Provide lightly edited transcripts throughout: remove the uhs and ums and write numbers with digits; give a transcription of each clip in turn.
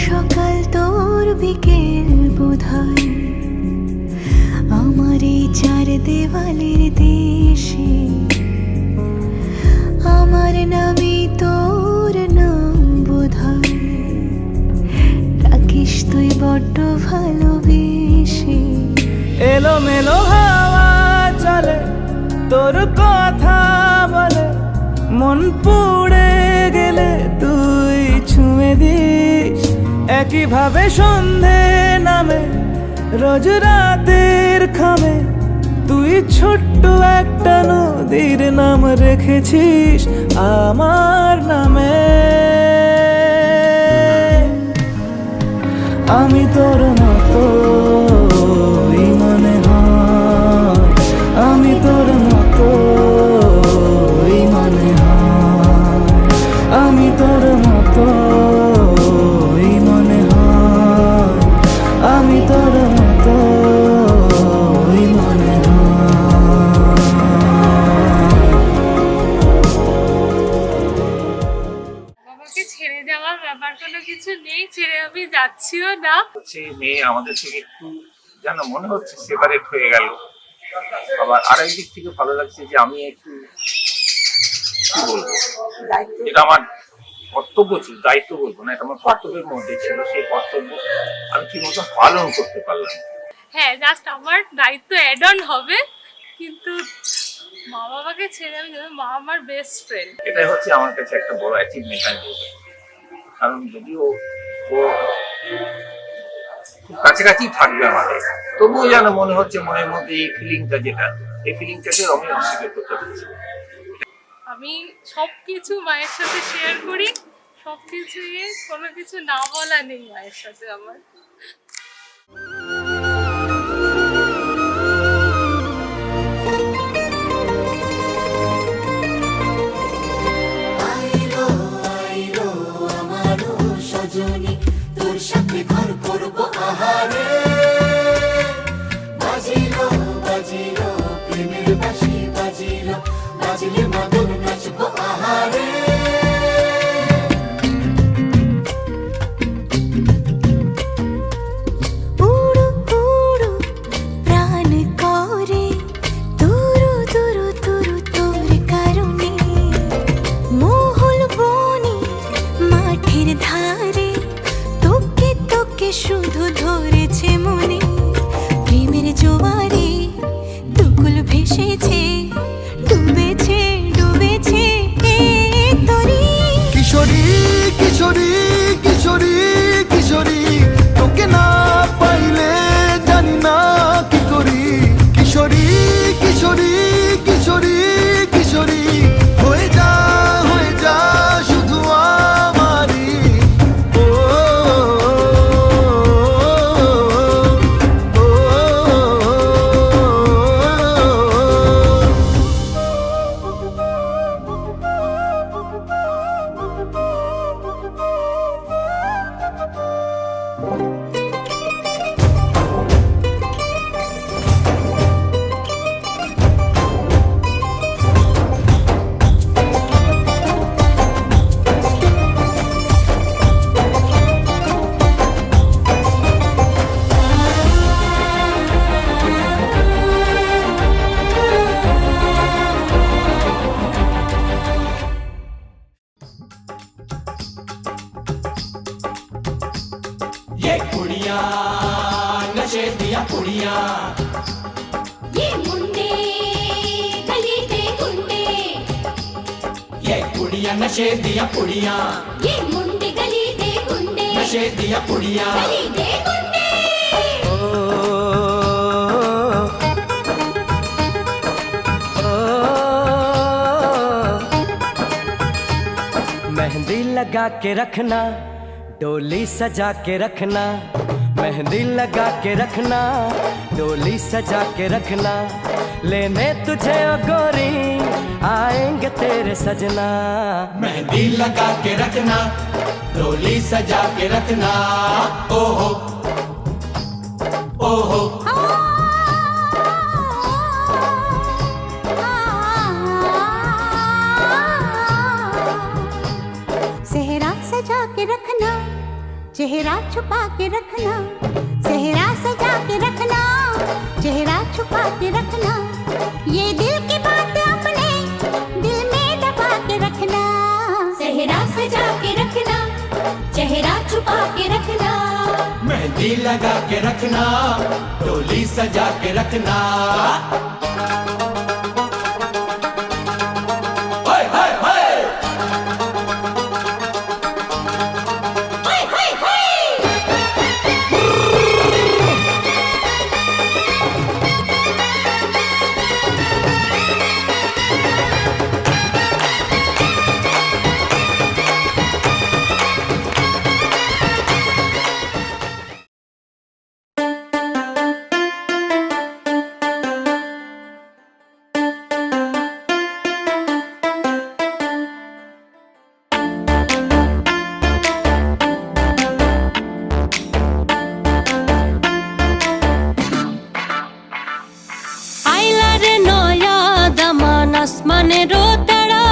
সকাল তোর বিকেল বোধহয় আমার এই চার দেওয়ালের দেশে, আমার নামে তোর নাম বোধহয় ডাকিস তুই বড্ড ভালোবেসে। এলোমেলো হাওয়া চলে তোর কথা বলে, মন পুড়ে গেলে তুই ছুঁয়ে দিস। একইভাবে সন্ধে নামে রোজ রাতের খামে, তুই ছোট্ট একটা নদীর নাম রেখেছিস আমার নামে। আমি তোর মতো মনে হয়, আমি তোর মতো মনে হয়, আমি তোর মতো মনে হয়, আমি তোর মতো মনে হয়। বাবাকে ছেড়ে যাওয়ার ব্যাপার কোনো কিছু নেই, ছেড়ে আমি যাচ্ছিও না। হচ্ছে মেয়ে আমাদের থেকে একটু যেন মনে হচ্ছে সেপারেট হয়ে গেল। আবার আরেক দিক থেকে ভালো লাগছে যে আমি একটু কি বলবো, এটা আমার কর্তব্য ছিল, দায়িত্ব বলবো না, এটা আমার কর্তব্যের মধ্যে ছিল। সেই কর্তব্য আমি ঠিক মতো পালন করতে পারলাম। হ্যাঁ, জাস্ট আমার দায়িত্ব অ্যাড অন হবে, কিন্তু মা বাবাকে ছেড়ে আমি যাবো। মা আমার বেস্ট ফ্রেন্ড। এটাই হচ্ছে আমার কাছে একটা বড় অ্যাচিভমেন্ট আমি বলবো। কারণ যদিও ও খুব কাছাকাছি থাকবে আমাদের, তবুও যেন মনে হচ্ছে মনের মধ্যে এই ফিলিংটা, যেটা এই ফিলিংটাকে আমি অস্বীকার করতে পারছি। আমি সবকিছু মায়ের সাথে শেয়ার করি, সবকিছু কোনো কিছু না বলা নেই মায়ের সাথে আমার। তোর সাথে ঘর করবো আহারে, বাজিলো বাজিলো প্রেমের বাঁশি, বাজিলো বাজলে মদন নাচবো আহারে। উড়ু উড়ু প্রাণ করে তুরু তুরু তুরু তোর কারণে, মহল বনে মাঠের ধারে তোকে তোকে শুধু ধরেছে মনে। প্রেমের জোয়ারে দুকুল ভেসেছে, ডুবেছে ডুবেছে এই তরি। কিশোরী কিশোরী কিশোরী কিশোরী, তোকে না পাইলে জানি না কি করি। কিশোরী কিশোরী কিশোরী কিশোরী, হয়ে যা শুধু আমারই। ও ও, ও, ये कुड़िया नशे दिया कुड़िया, ये मुंडे गली के गुंडे, ये कुड़िया नशे दिया कुड़िया, ये मुंडे गली के गुंडे, नशे दिया कुड़िया। गली के गुंडे। मेहंदी लगा के रखना, डोली सजा के रखना, मेहंदी लगा के रखना, डोली सजा के रखना। लेने तुझे ओ गोरी आएंगे तेरे सजना। मेहंदी लगा के रखना, डोली सजा के रखना। ओहो ओहो सेहरा सजा के रखना, चेहरा छुपा के रखना, सेहरा सजा के रखना, चेहरा छुपा के रखना, ये दिल की बात अपने दिल में दबा के रखना। सेहरा सजा के रखना, चेहरा छुपा के रखना, मेहंदी लगा के रखना, डोली सजा के रखना। हाय हाय हाय हाय हाय हाय। আসমানেরও তারা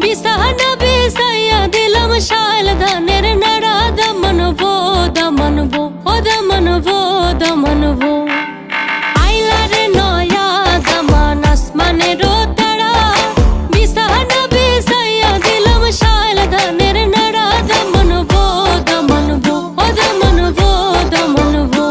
বিছানা বিছাইয়া দিলাম শাল ধানের নাড়া দমনবো দমনবো ও দমনবো দমনবো আইলারে নয়া দামান আসমানেরও তারা বিছানা বিছাইয়া দিলাম শাল ধানের নাড়া দমনবো দমনবো ও দমনবো দমনবো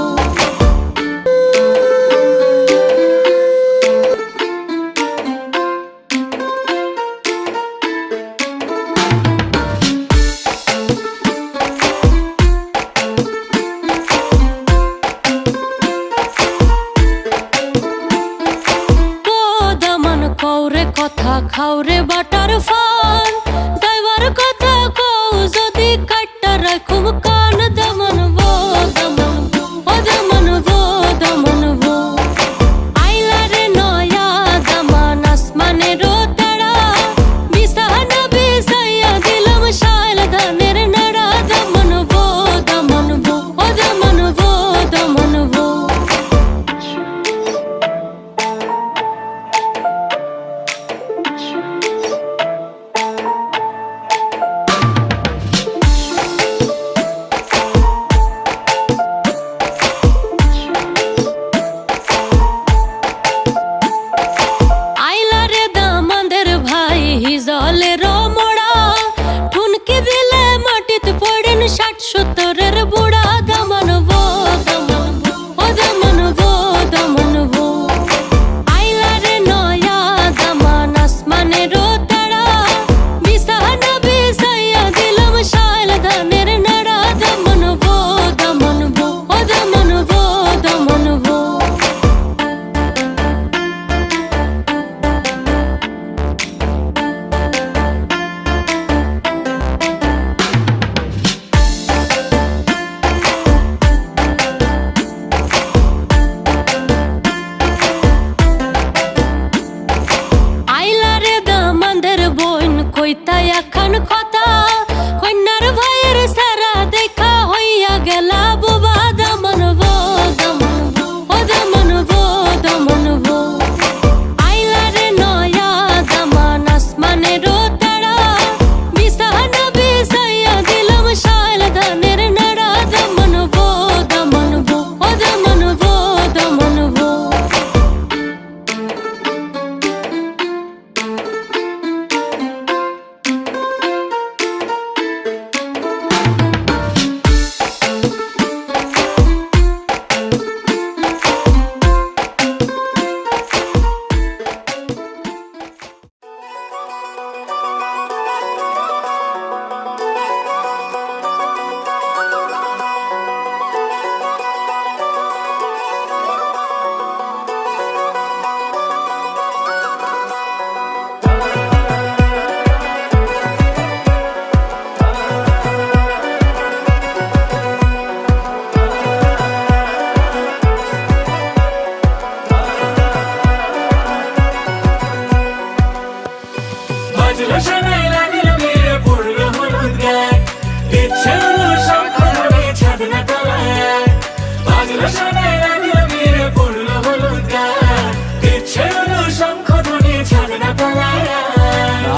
কথা খাওরে বাটার ফান যাইবার কথা কও যদি কাটটা রাখুম কান দমনবো দমনবো ও দমনবো দমনবো আইলারে নয়া দামান আসমানেরও তারা বিছানা বিছাইয়া দিলাম শাল ধানের নাড়া দমনবো দমনবো ও দমনবো দমনবো জলের মোড়া ঠুনকি দিলে মাটিত পড়েন ৬০-৭০-এর বুড়া দমনবো দমনবো ও দমনবো দমনবো আইলারে নয়া দামান আসমানেরও তারা বিছানা বিছাইয়া দিলাম শাল ধানের নাড়া দমনবো দমনবো ও দমনবো দমনবো কইতাই এখন কথা কন্যার ভাইয়ের সারা দেখা হইয়া গেলা বুবা দমনবো দমনবো ও দমনবো দমনবো আইলারে নয়া দামান আসমানেরও তারা বিছানা বিছাইয়া দিলাম শাল ধানের নাড়া দমনবো দমনবো ও দমনবো দমনবো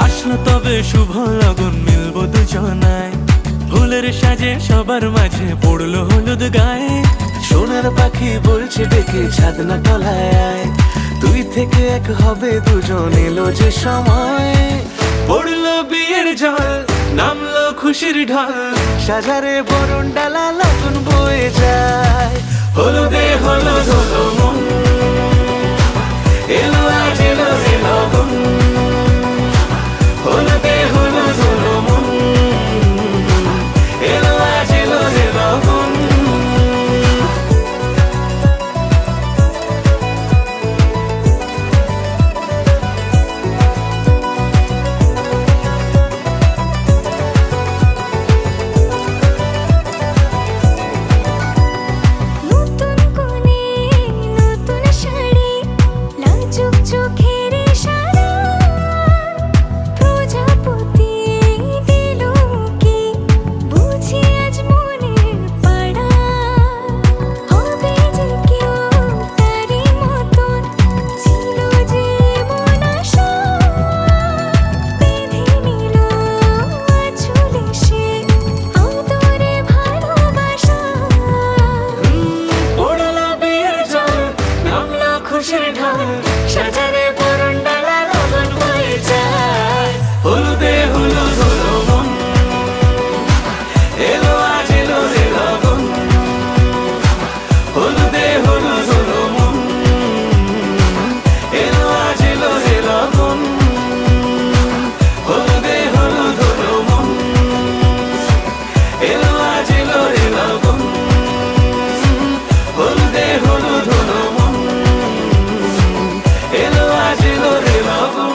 আসলো তবে শুভ লগন মিলব দুজনায়, ভুলে ফুলের সাজে সবার মাঝে পড়লো হলুদ গায়ে, সোনার পাখি বলছে ডেকে ছাদনা তলায় আয়, তুই থেকে এক হবে দুজন এলো যে সময়। পড়লো বিয়ের জল, নামলো খুশির ঢল, সাজারে বরণ ডালা লগন বয়ে যায়, হলুদে হলুদ হলো মন, এলো আজ এলো রে লগন, হলুদে হলুদ হলো মন, এলো আজ এলো রে লগন। নতুন কোণে নতুন শাড়ি, লাজুক চোখের ইশারা, প্রজাপতি দিল কি বুঝি আজ মনের পাড়া, হবে যে কেউ তারই মতন, ছিল যে মন আশা, বেঁধে নিল আঁচলে সে আদরে ভালোবাসা। পড়লো বিয়ের জল, নামলো খুশির ঢল, সাজারে বরণ ডালা লগন বয়ে যায়, হলুদে হলুদ হলো মন, এলো আজ এলো রে লগন, হলুদে হলুদ হলো মন, এলো আজ এলো রে লগন, হলুদে হলুদ হলো মন, এলো আজ এলো রে লগন, হলুদে হলুদ হলো মন, এলো আজ এলো রে লগন।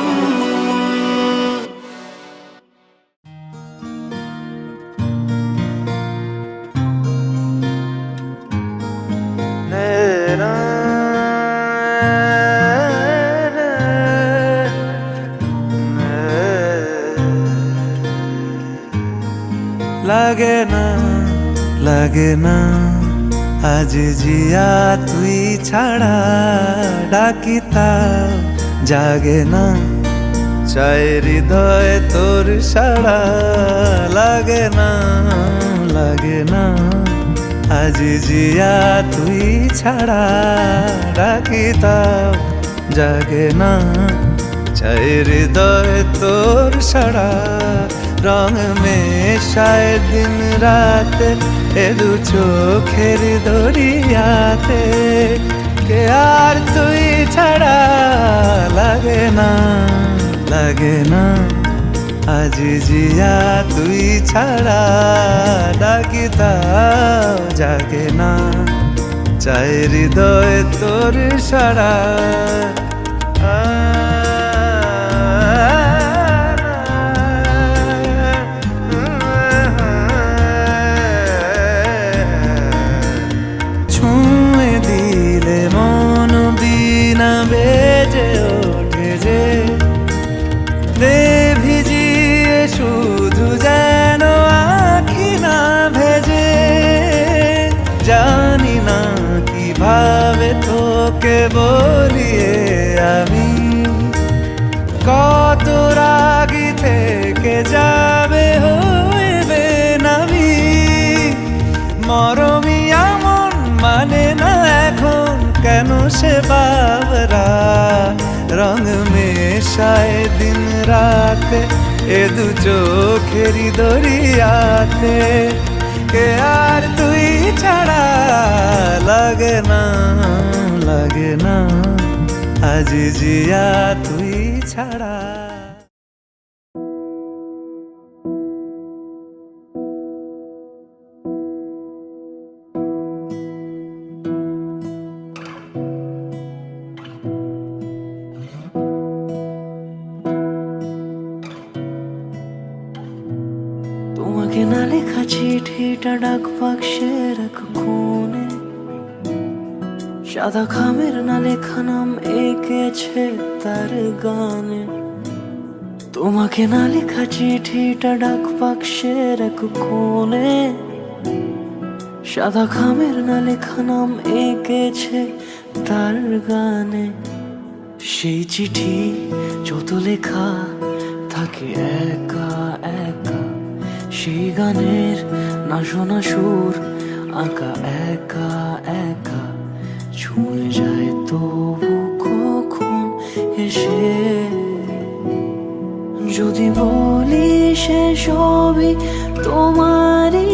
লাগে না লাগে না আজ জিয়া তুই ছাড়া, ডাকি তাও জাগে না, চায় হৃদয় তোর সাড়া, লাগে না লাগে না আজ জিয়া তুই ছাড়া, ডাকি তাও জাগে না, চায় হৃদয় তোর সাড়া, রং মেশায় দিন রাত এ দু চোখের দরিয়াতে, কে আর তুই ছাড়া, লাগে না লাগে না আজ জিয়া তুই ছাড়া, ডাকি তাও জাগে না, চায় হৃদয় তোর সাড়া। ছুঁয়ে দিলে মন বিনা বেজে ওঠে যে, দে ভিজিয়ে শুধু যেন আখি না ভেজে, জানি না কিভাবে তোকে বলিয়ে আমি, কত রাগি থেকে যাবে হইবে নামি, মরমি আমন মানে না এখন কেন সে বাবরা, রং মেশায় দিন রাতে এ দু চোখেরই দরিয়াতে, কে আর তুই ছাড়া, লাগে না লাগে না আজ জিয়া তুই ছাড়া। তোমাকে না লেখা চিঠিটা ডাক বাক্সের এক কোণে, সাদা খামের না লেখা নাম এঁকেছে তার গানে, তোমাকে না লেখা চিঠিটা ডাক বাক্সের এক কোণে, সাদা খামের না লেখা নাম এঁকেছে তার গানে, সেই চিঠি যত লেখা থাকে একা একা, সেই গানের না শোনা সুর আঁকা একা একা ছুঁয়ে যায় তবু কখন এসে যদি বলি সে সবই তোমারই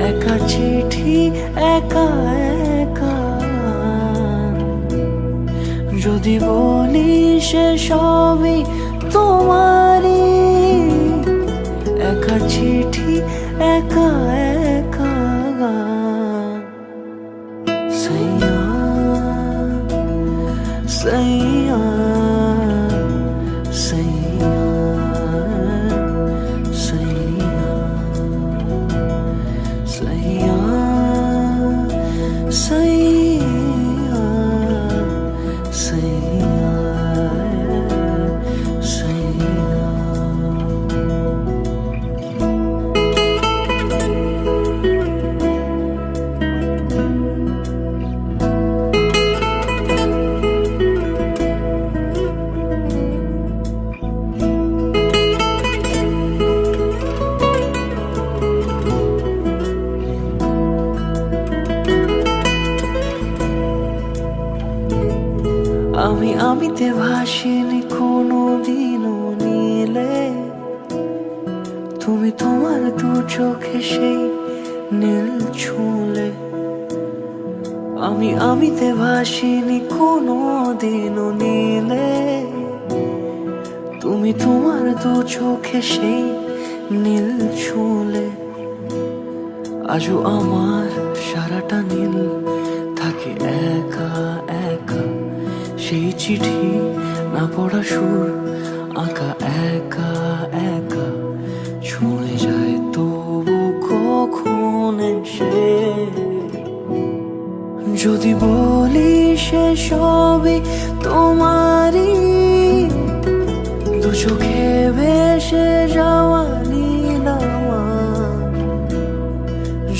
একা চিঠি একা একা যদি বলি সে সবই তোমারই একা চিঠি একা একা সাইয়া সাইয়া সাইয়া সাইয়া সাইয়া সাইয়া সাইয়া সাইয়া আমিতে ভাসিনি কোনো দিনও নীলে তুমি তোমার দু চোখে সেই নীল ছুঁলে আমিতে ভাসিনি কোনো দিনও নীলে তুমি তোমার দু চোখে সেই নীল ছুঁলে আজও আমার সারাটা নীল থাকে একা একা সেই চিঠি না পড়া সুর আঁকা একা একা ছুঁয়ে যায় তবু কখন এসে যদি বলি সে সবই তোমারই দু চোখে ভেসে যাওয়া নীলামা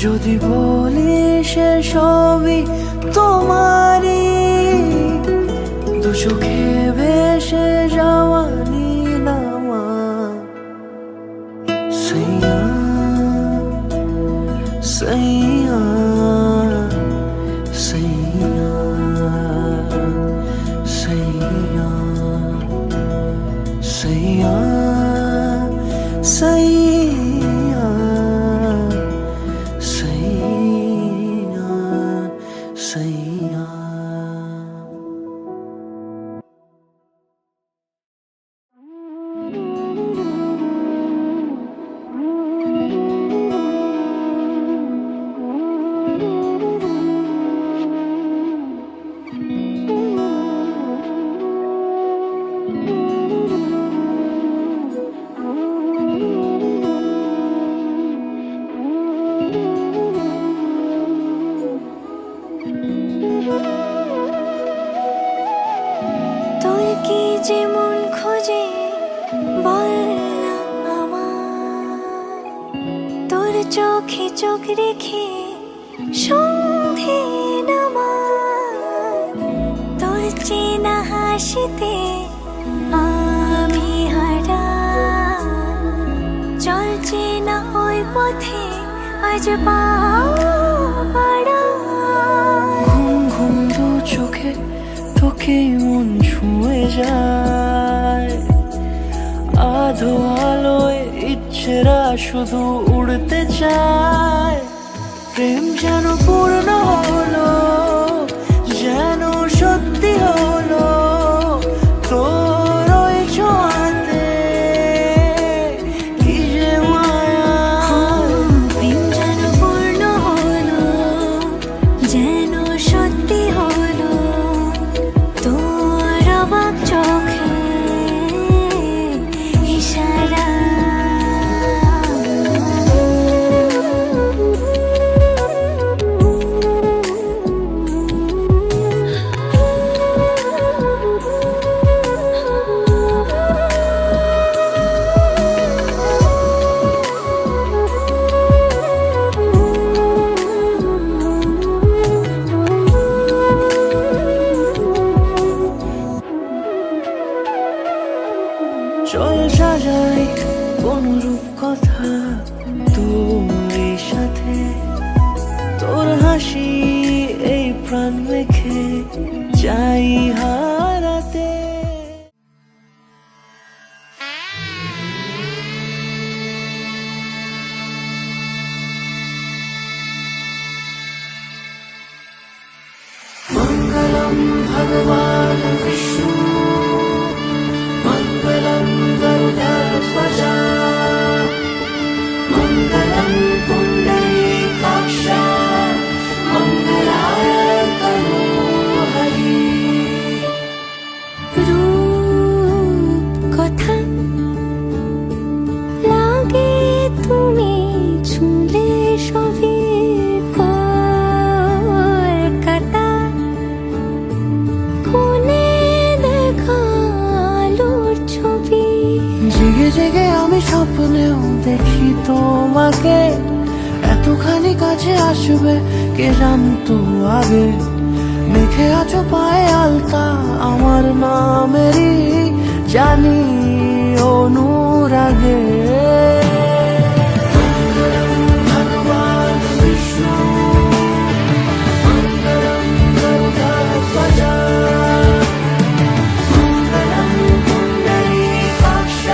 যদি বলি সে সবই তোমারই দু চোখে ভেসে যাওয়া নীলামা সাইয়া সাইয়া সাইয়া সাইয়া সাইয়া সাইয়া সাইয়া সাইয়া তোর কি যেমন খোঁজে বল না আমায় তোর চোখে চোখ রেখে সন্ধে নামায় তোর চেনা হাসিতে আমি হারাই চল চেনা ওই পথে আজ পা বাড়াই ঘুম ঘুম দু চোখে তোকে মন ছুঁয়ে যায় আধো আলোয় ইচ্ছেরা শুধু উড়তে চায় প্রেম যেন পূর্ণ হলো যেন সত্যি হলো তোর ওই ছোঁয়াতে কি যে মায়া প্রেম যেন পূর্ণ হলো যেন সত্যি হলো তোর অবাক চোখে ইশারা কথা তোর সাথে, তোর হাসি এই প্রাণ রেখে চাই হারাতে। मङ्गलं भगवान् विष्णु मङ्गलं गरुडध्वजा मङ्गलं पुण्डरीकाक्ष मङ्गलाय तनोहरि। রূপ কথা লাগে তুমি ছুঁলে সবই কলকাতা, কোনে দেখালোর ছবি। জেগে জেগে আমি স্বপ্নেও দেখি তোমাকে, এতখানি কাছে আসবে কে জানতো আগে। মেখে আছো পায়ে আলতা আমার নামেরই, জানি অনুরাগে। মঙ্গলম ভগবান বিষ্ণু মঙ্গলম গরুডধ্বজা মঙ্গলম পুণ্ডরীকাক্ষ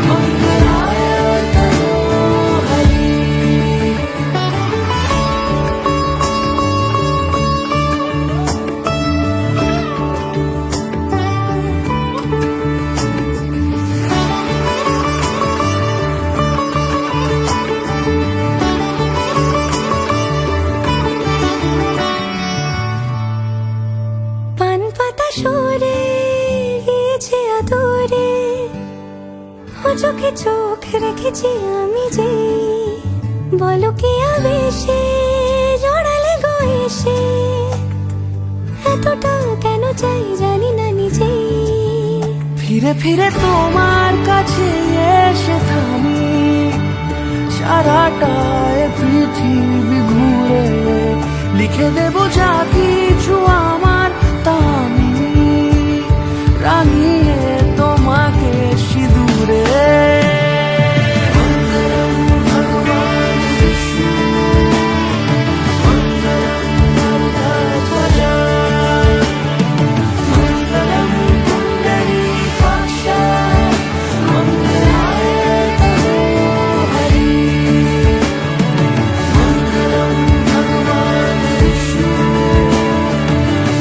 মঙ্গলায় তনোহরি। পান পাতা সরে গিয়েছে আদরে, ও চোখে চোখ রেখেছি আমি যে, বলো কি আবেশে জড়ালে গো এসে, এতটা কেন চাই জানি না নিজেই। ফিরে ফিরে তোমার কাছে এসে থামি, সারাটা এ পৃথিবী ঘুরে লিখে দেব যা কিছু আমার, তা আমি রাঙিয়ে তোমাকে সিঁদুরে। মঙ্গলম ভগবান বিষ্ণু মঙ্গলম গরুডধ্বজা মঙ্গলম পুণ্ডরীকাক্ষ মঙ্গলায় তনোহরি। মঙ্গলম ভগবান বিষ্ণু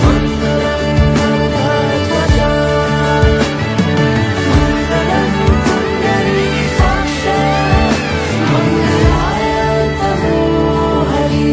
মঙ্গলম গরুডধ্বজা মঙ্গলম পুণ্ডরীকাক্ষ মঙ্গলায় তনোহরি।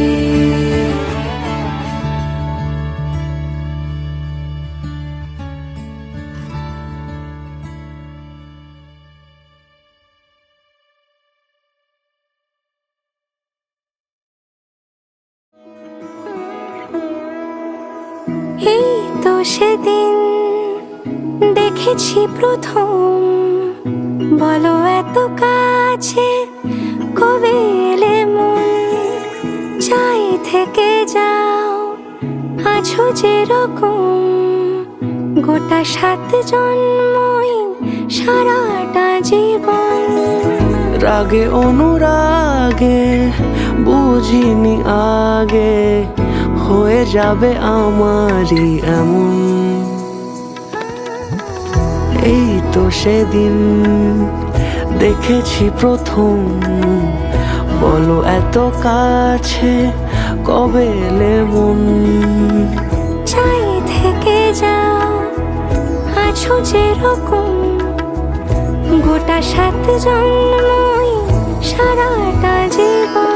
এই তো সেদিন দেখেছি প্রথম, বলো এত কাছে কবে এলে মন, চাই থেকে যাও আছো যেরকম, গোটা 7 জন্মই সারাটা জীবন। রাগে অনুরাগে বুঝিনি আগে, হয়ে যাবে আমারই এমন। এই তো সেদিন দেখেছি প্রথম, বলো এত কাছে কবে এলে মন, চাই থেকে যাও আছো যেরকম, গোটা 7 জন্মই সারাটা জীবন।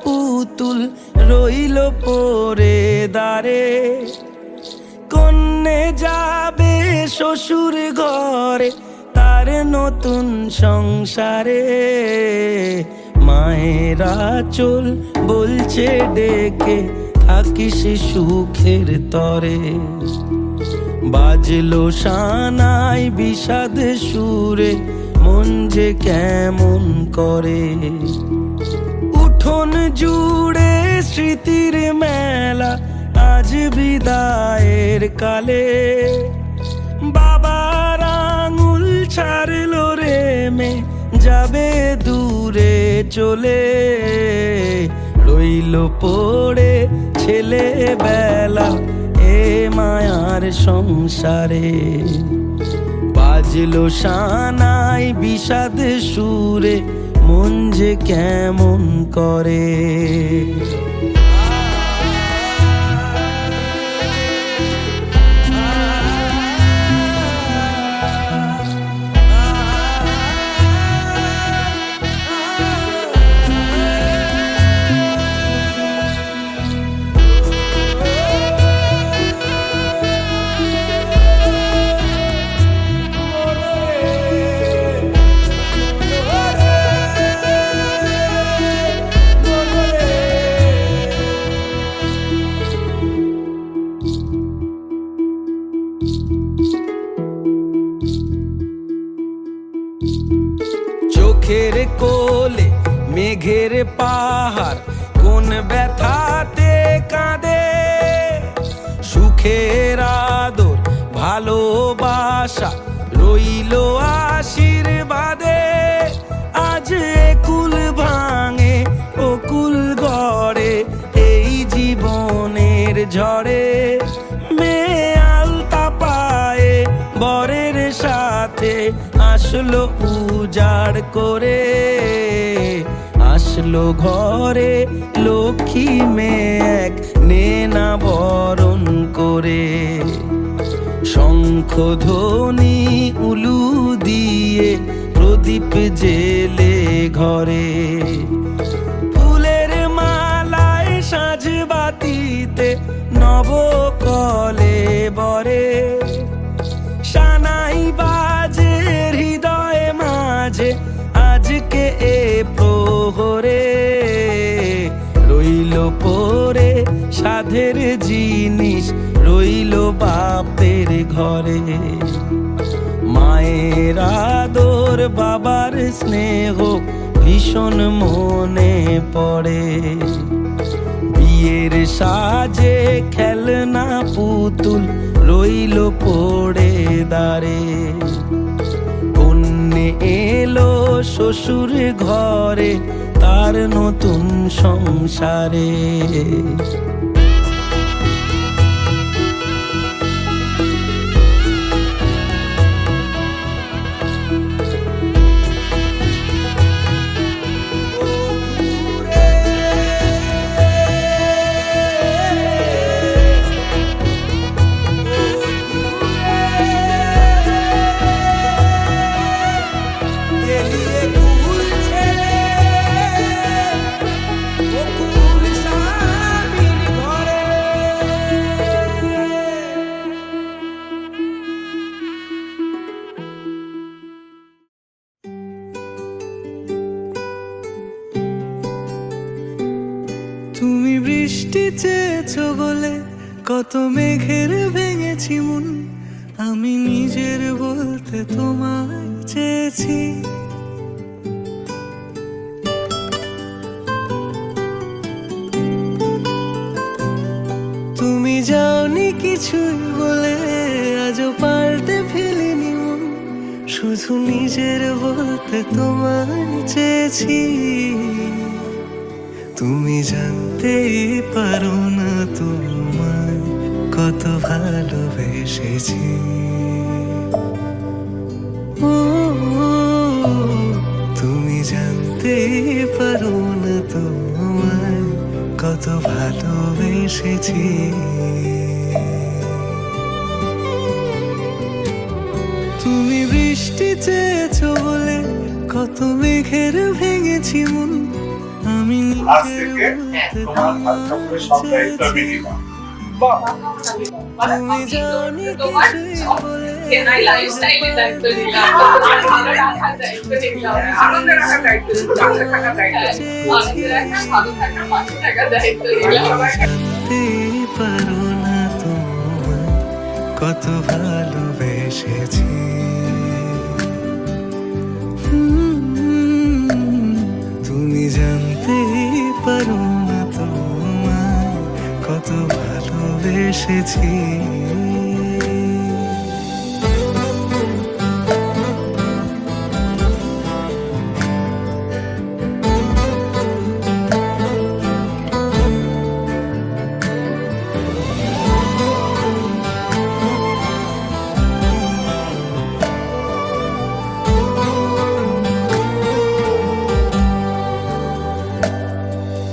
পুতুল রইল পরে দাঁড়ে, কন্যে যাবে শ্বশুর ঘরে তার নতুন সংসারে। মায়েরা চল বলছে ডেকে থাকিস সুখের তরে, বাজলো সানাই বিষাদ সুরে মন যে কেমন করে। উঠোন জুড়ে স্মৃতির মেলা আজ বিদায়ের কালে, বাবার আঙুল ছাড়লো রে মে যাবে দূরে চলে। রইল পড়ে ছেলে বেলা এ মায়ার সংসারে, বাজলো সানাই বিষাদ সুরে মন যে কেমন করে। চোখের কোলে মেঘের পাহাড় কোন ব্যথাতে কাঁদে, সুখের আদর ভালোবাসা রইল আশীর্বাদে। আজ একুল ভাঙে ওকুল গড়ে এই জীবনের ঝড়ে, মেয়ে আলতা পায়ে বরের সাথে আসলো উজাড় করে। আসলো ঘরে লক্ষ্মী মেয়ে এক নেনা বরণ করে, শঙ্খ ধ্বনি উলু দিয়ে প্রদীপ জেলে ঘরে। ফুলের মালায় সাজ বাতিতে নবকলে বরে, সানাই বাজে হৃদয়ে মাঝে আজকে এ প্রহরে। রইল পরে সাধের জিনিস রইল বাপের ঘরে, মায়ের আদর বাবার স্নেহ ভীষণ মনে পড়ে। বিয়ের সাজে খেলনা পুতুল রইল পড়ে দাঁড়ে, কন্যে এলো শ্বশুর ঘরে তার নতুন সংসারে। তুমি বৃষ্টি চেয়েছো বলে কত মেঘের ভেঙেছি মন, আমি নিজের বলতে তোমায় চেয়েছি। তুমি যাওনি কিছুই বলে আজও পাল্টে ফেলিনি মন, শুধু নিজের বলতে তোমায় চেয়েছি। তুমি জানতেই পারো না তোমায় কত ভালোবেসেছি। ও তুমি জানতেই পারো না তোমায় কত ভালোবেসেছি। তুমি বৃষ্টি চেয়েছো বলে কত মেঘের ভেঙেছি মন, আমি আমি আজ থেকে তোমার হাত কাপড়ের সব দায়িত্ব আমি নিলাম। বাহ, তুমি জানি তোমার কিছুই সব বলে কেনাই লাইফস্টাইলের দায়িত্ব নিলাম, আর ভালো রাখার দায়িত্ব নিলাম, আনন্দে রাখার দায়িত্ব, পাশে থাকার দায়িত্ব। আনন্দে রাখা, ভালো থাকা, পাশে থাকার দায়িত্ব নিলাম। জানতেই পারো না তোমায় কত ভালোবেসেছি। তুমি জানতেই পারো না তোমায় কত ভালোবেসেছি।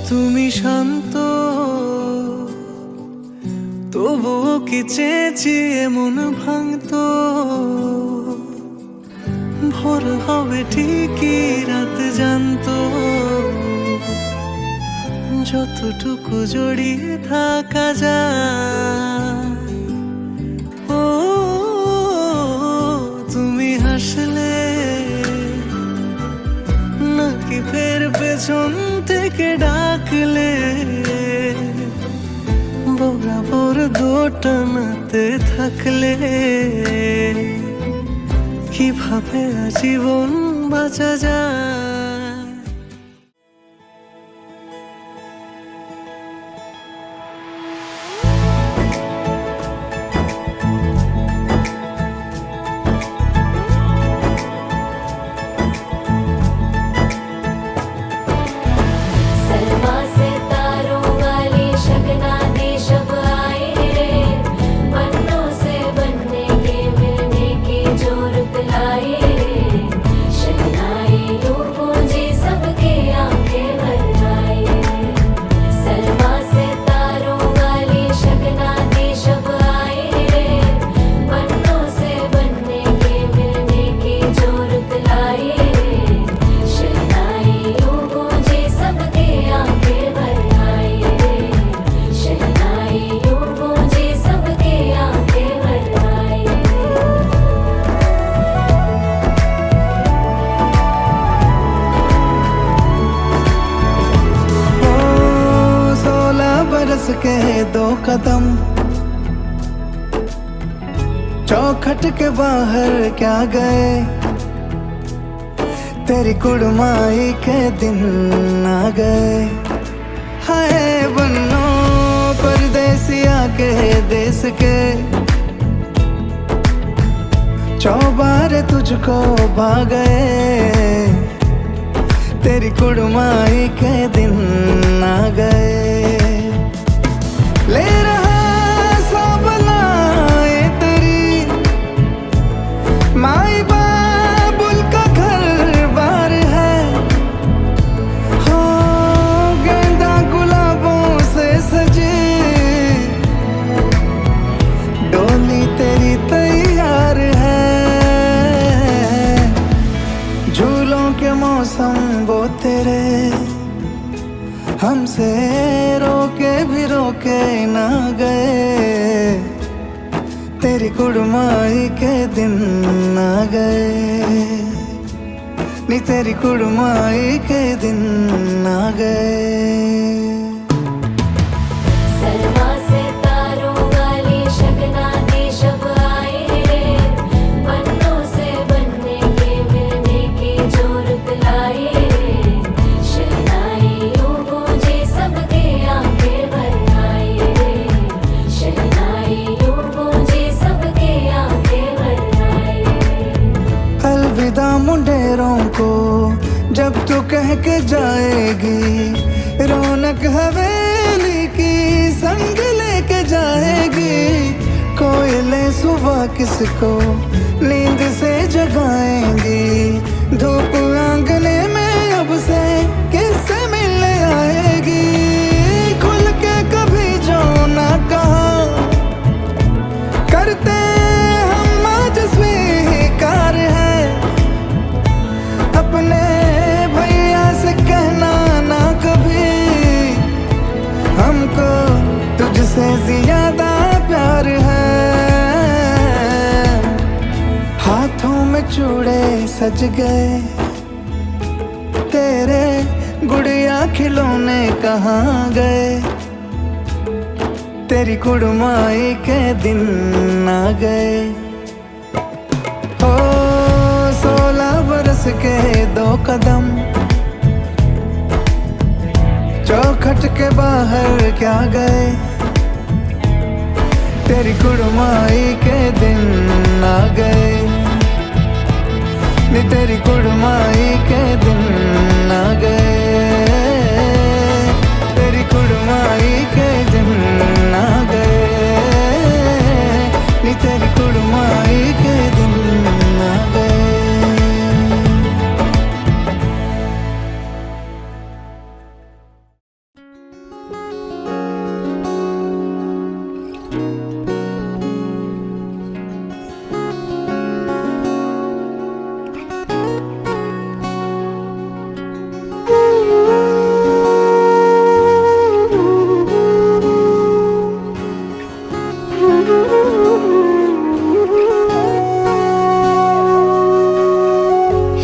তুমি শান্ত তবুও কি চেয়েছি মন ভাঙতো, ভোর হবে ঠিকই রাত জানতো, যতটুকু জড়িয়ে থাকা যায়। ও তুমি হাসলে নাকি ফের পেছন থেকে ডাকলে, বরাবর দোটানাতে থাকলে কিভাবে আজীবন বাঁচা যায়। सलमा से तारों वाली शगना दे शब आए रे, पन्नों से बनने के मिलने की जोरत लाए रे, शहनाई यूं गूंजी सबके आंखें भर आए। सलमा से तारों वाली शगना दे शब आए रे, पन्नों से बनने के मिलने की जोरत लाए रे, शहनाई यूं गूंजी सबके आंखें भर आए रे, शहनाई यूं गूंजी सबके आंखें भर आए। ओ 16 बरस के 2 कदम चौखट के बाहर क्या गए, तेरी कुड़माई के दिन आ गए। हाय बन्नो परदेसिया के देश के, चौबारे तुझको भा गए, तेरी कुड़माई के दिन आ गए। ले रहा सब लाए तेरी माई बाबुल का घर बार है, हो गेंदा गुलाबों से सजे, डोली तेरी तैयार है। झूलों के मौसम वो तेरे हमसे रोके भी रोके ना गए, तेरी कुड़माई के दिन आ गए, नी तेरी कुड़माई के दिन आ गए। सलमा से तारों वाली शगना दे शब आए रे, पन्नों से बनने के मिलने की जोरत लाए रे, शहनाई यूं गूंजी सबके आंखें भर आए रे, शहनाई यूं गूंजी सबके आंखें भर आए। अलविदा मुंडेरों को जब तू कह के जाएगी, रौनक हवेली की संग लेके जाएगी। कोयले सुबह किसको नींद से जगाएंगी, धूप आंगने में अब से किससे मिलने आएगी। खुल के कभी जो ना कहा करते हम आज स्वीकार है, अपने भैया से कहना ना कभी चूड़े सज गए, तेरे गुड़िया खिलौने कहाँ गए, तेरी कुड़माई के दिन आ गए। ओ 16 बरस के 2 कदम, चौखट के बाहर क्या गए, तेरी कुड़माई के दिन आ गए, नी तेरी कुड़माई के दिन आ गए, तेरी कुड़माई के दिन आ गए, नी तेरी कुड़माई के दिन आ गए।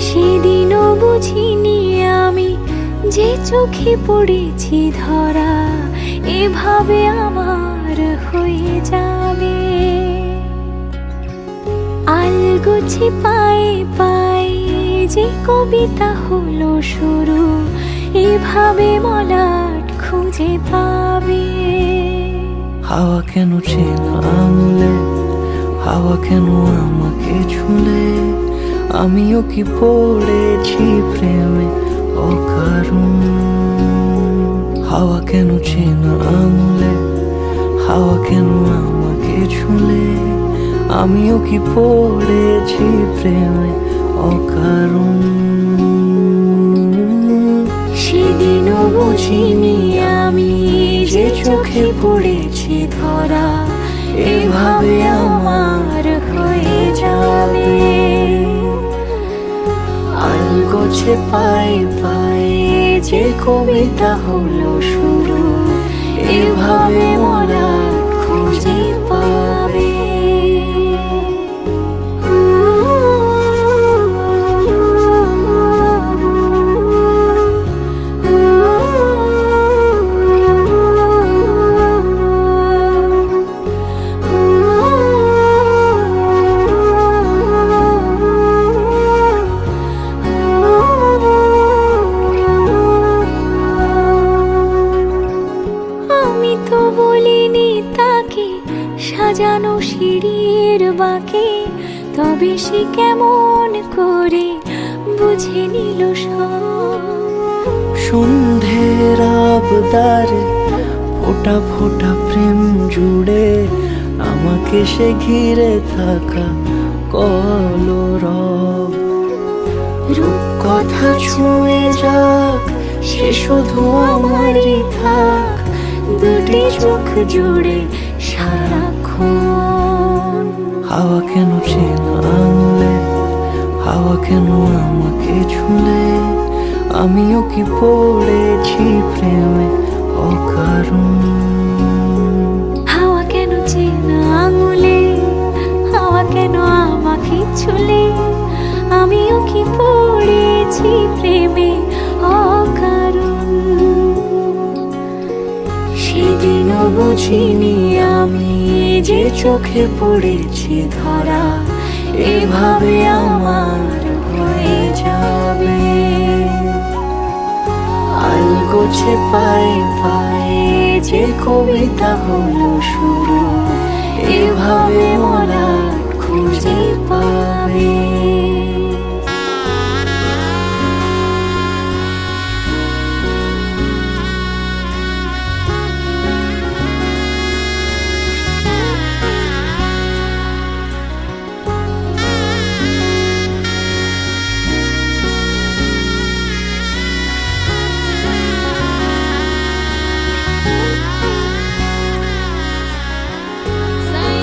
সেদিনও বুঝিনি আমি যে চোখে পড়েছি ধরা এভাবে আমার হয়ে যাবে। আলগোছে পায়ে পায়ে যে কবিতা হলো শুরু এভাবে মলাট খুঁজে পাবে। হাওয়া কেন চেনা আঙুলে, হাওয়া কেন আমাকে ছুলে, আমিও কি পড়েছি প্রেমে অকারণ। হাওয়া কেন চেনা আঙুলে, হাওয়া কেন আমাকে ছুলে, আমিও কি পড়েছি প্রেমে অকারণ। সেদিনও বুঝিনি আমি যে চোখে পড়েছি ধরা এভাবে আমার হয়ে যাবে। আলগোছে পায়ে পায়ে যে কবিতা হলো শুরু এভাবে মোরা খুঁজে পাবে। সাজানো সিঁড়ির বাঁকে তবে সে কেমন করে বুঝে নিল সব। সন্ধ্যের আবদারে ফোঁটা ফোঁটা প্রেম জুড়ে আমাকে সে ঘিরে থাকা কলরব। রূপকথা ছুঁয়ে যাক সে শুধু আমারই থাক, দুটি চোখ জুড়ে সারাক্ষণ। হাওয়া কেন চেনা আঙুলে, হাওয়া কেন আমাকে ছুলে, আমিও কি পড়েছি প্রেমে অকারণ। হাওয়া কেন চেনা আঙুলে, হাওয়া কেন আমাকে ছুলে, আমিও কি পড়েছি প্রেমে অকারণ। সেদিনও বুঝিনি আমি যে চোখে পড়েছি ধরা এভাবে আমার হয়ে যাবে। আলগোছে পায়ে পায়ে যে কবিতা হলো শুরু এভাবে মোরা খুঁজে পাবে। Say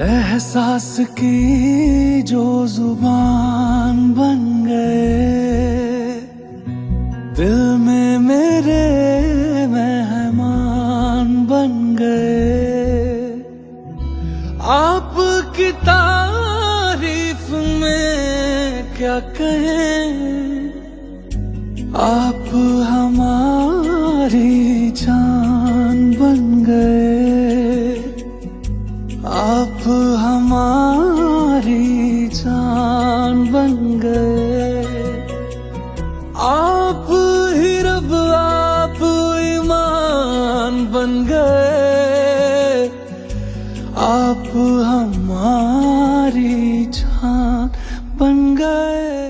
एहसास की जो जुबान बन गए, दिल में मेरे मेहमान बन गए। आपकी तारीफ में क्या कहें, आप हमारी जान बन गए, आप हमारी जान बन गए। आप ही रब, आप ईमान बन गए, आप हमारी जान बन गए।